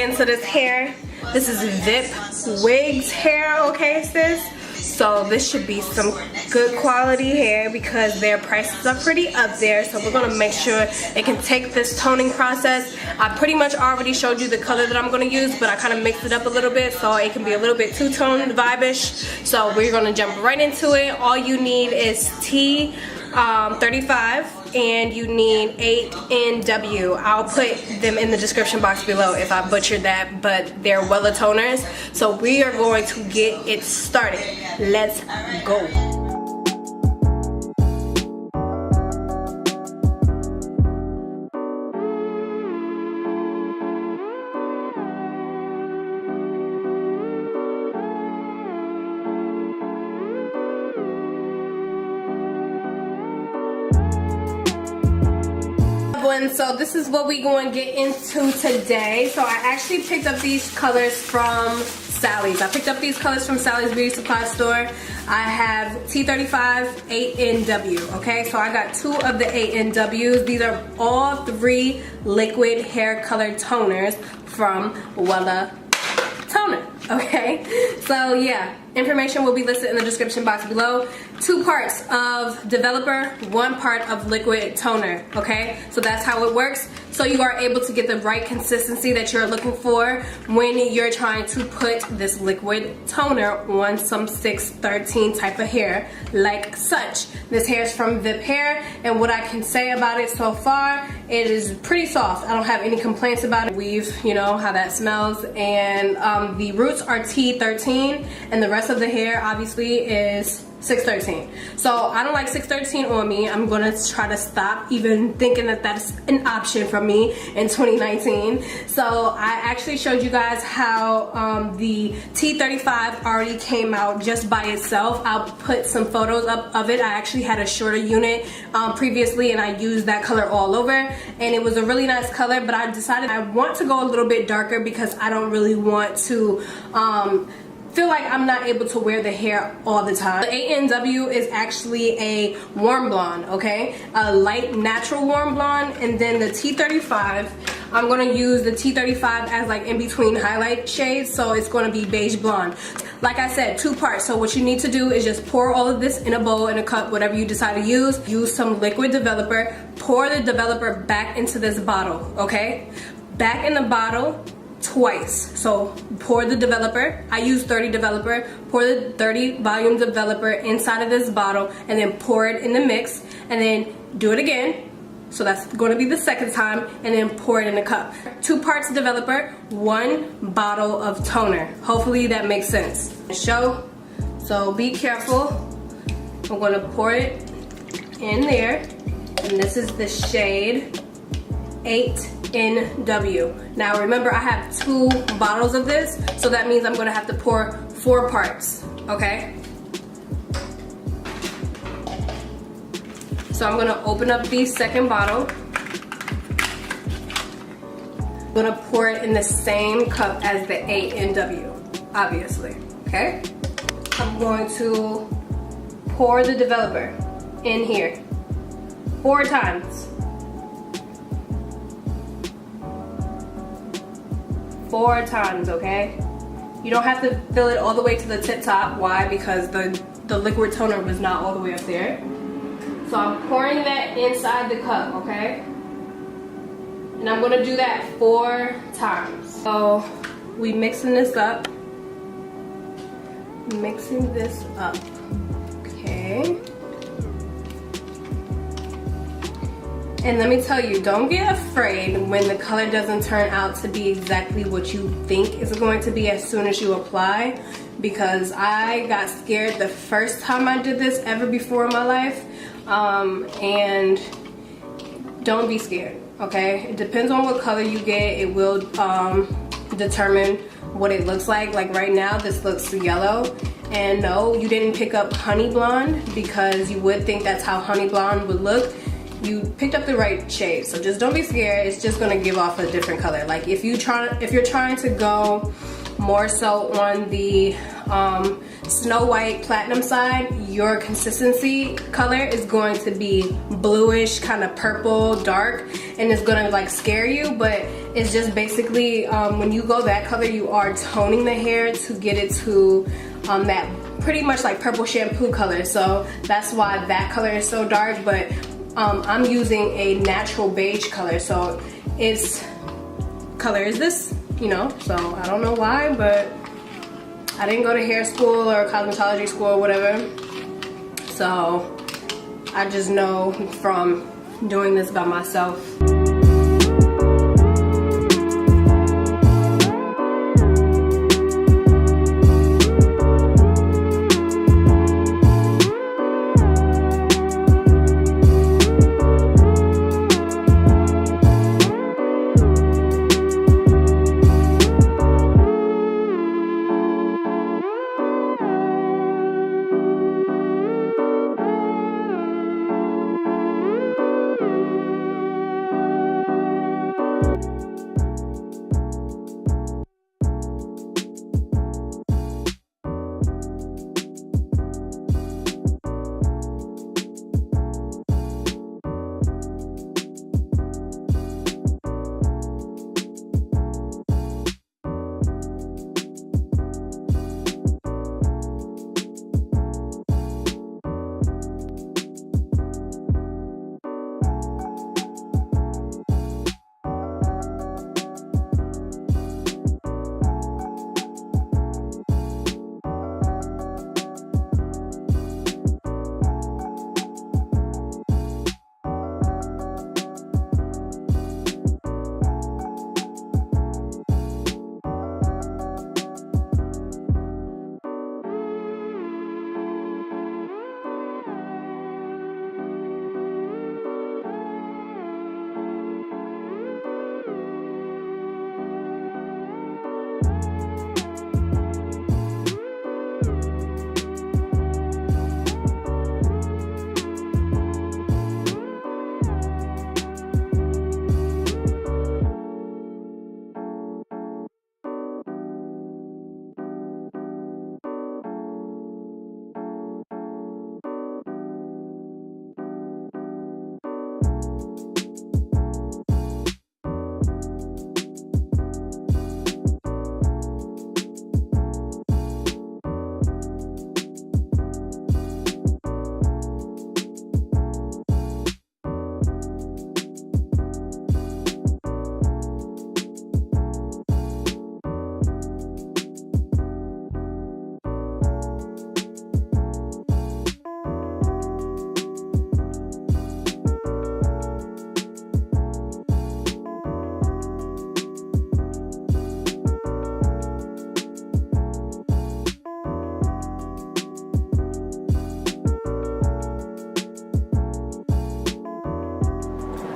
get into this hair. This is VIPWigs hair, okay sis? So this should be some good quality hair because their prices are pretty up there. So we're gonna make sure it can take this toning process. I pretty much already showed you the color that I'm gonna use, but I kind of mixed it up a little bit so it can be a little bit two-tone vibe-ish. So we're gonna jump right into it. All you need is T35 and you need 8NW. I'll put them in the description box below if I butchered that, but they're Wella toners. So we are going to get it started. Let's go. So this is what we're going to get into today. So I actually picked up these colors from Sally's. I picked up these colors from Sally's Beauty Supply Store. I have T35, 8NW, okay? So I got 2 of the 8NWs. These are all 3 liquid hair color toners from Wella Toner, okay? So yeah, information will be listed in the description box below. 2 parts of developer, 1 part of liquid toner, okay? So that's how it works. So you are able to get the right consistency that you're looking for when you're trying to put this liquid toner on some 613 type of hair like such. This hair is from VIP Hair, and what I can say about it so far, it is pretty soft. I don't have any complaints about it. Weave, you know how that smells, and the roots are T13 and the rest of the hair obviously is 613. So I don't like 613 on me. I'm gonna try to stop even thinking that that's an option for me in 2019. So I actually showed you guys how the T35 already came out just by itself. I'll put some photos up of it. I actually had a shorter unit previously and I used that color all over and it was a really nice color, but I decided I want to go a little bit darker because I don't really want to feel like I'm not able to wear the hair all the time. The 8NW is actually a warm blonde, okay? A light natural warm blonde, and then the T35, I'm gonna use the T35 as like in between highlight shades, so it's gonna be beige blonde. Like I said, 2 parts, so what you need to do is just pour all of this in a bowl, in a cup, whatever you decide to use. Use some liquid developer, pour the developer back into this bottle, okay? Back in the bottle, twice. So pour the developer, I use 30 developer, pour the 30 volume developer inside of this bottle and then pour it in the mix and then do it again. So that's going to be the second time, and then pour it in a cup. 2 parts developer, 1 bottle of toner. Hopefully that makes sense. So be careful. I'm going to pour it in there, and this is the shade 8NW. Now remember, I have 2 bottles of this, so that means I'm gonna have to pour 4 parts, okay? So I'm gonna open up the second bottle. I'm gonna pour it in the same cup as the 8NW, obviously, okay? I'm going to pour the developer in here 4 times. 4 times, okay? You don't have to fill it all the way to the tip top. Why? Because the liquid toner was not all the way up there. So I'm pouring that inside the cup, okay? And I'm gonna do that 4 times. So we mixing this up. Mixing this up, okay? And let me tell you, don't get afraid when the color doesn't turn out to be exactly what you think it's going to be as soon as you apply, because I got scared the first time I did this ever before in my life. And don't be scared, okay? It depends on what color you get. It will determine what it looks like. Like right now, this looks yellow. And no, you didn't pick up honey blonde, because you would think that's how honey blonde would look. You picked up the right shade, so just don't be scared. It's just gonna give off a different color. Like if you're trying to go more so on the Snow White Platinum side, your consistency color is going to be bluish, kind of purple, dark, and it's gonna like scare you, but it's just basically, when you go that color, you are toning the hair to get it to that pretty much like purple shampoo color. So that's why that color is so dark, but I'm using a natural beige color, so its color is this, you know, so I don't know why, but I didn't go to hair school or cosmetology school or whatever, so I just know from doing this by myself.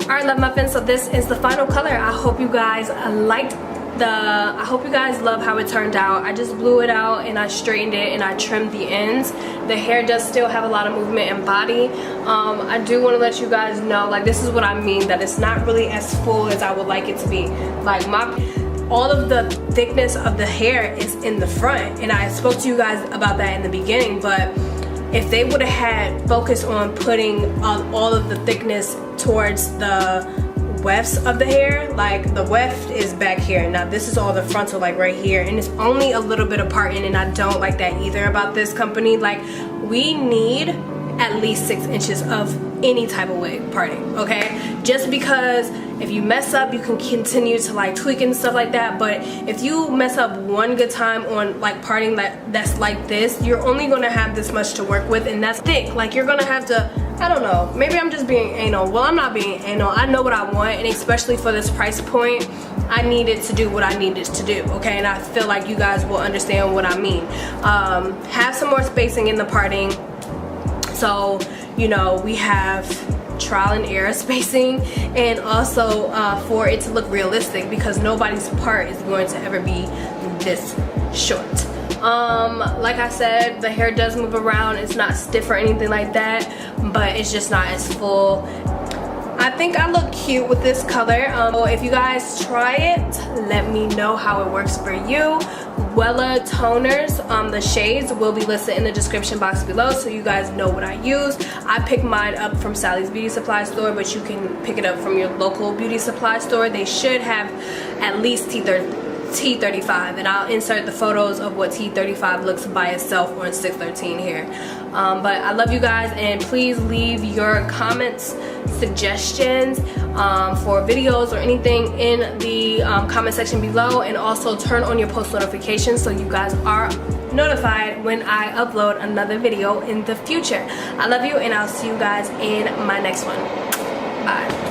Alright, love muffins, so this is the final color. I hope you guys liked I hope you guys love how it turned out. I just blew it out and I straightened it and I trimmed the ends. The hair does still have a lot of movement and body. I do want to let you guys know, like, this is what I mean, that it's not really as full as I would like it to be. Like, all of the thickness of the hair is in the front, and I spoke to you guys about that in the beginning, but if they would have had focus on putting all of the thickness towards the wefts of the hair, like the weft is back here, now this is all the frontal, like right here, and it's only a little bit of parting, and I don't like that either about this company. Like, we need at least 6 inches of any type of wig parting, okay? Just because if you mess up, you can continue to like tweak and stuff like that, but if you mess up one good time on like parting that's like this, you're only gonna have this much to work with, and that's thick. Like, you're gonna have to, I don't know, maybe I'm just being anal. Well, I'm not being anal. I know what I want, and especially for this price point, I needed to do what I needed to do, okay? And I feel like you guys will understand what I mean. Have some more spacing in the parting. So, you know, we have trial and error spacing, and also for it to look realistic, because nobody's part is going to ever be this short. Like I said, the hair does move around. It's not stiff or anything like that, but it's just not as full. I think I look cute with this color. If you guys try it, let me know how it works for you. Wella toners, the shades will be listed in the description box below so you guys know what I use. I picked mine up from Sally's Beauty Supply Store, but you can pick it up from your local beauty supply store. They should have at least T35, and I'll insert the photos of what T35 looks by itself on 613 here. But I love you guys, and please leave your comments, suggestions for videos or anything in the comment section below, and also turn on your post notifications so you guys are notified when I upload another video in the future. I love you, and I'll see you guys in my next one. Bye.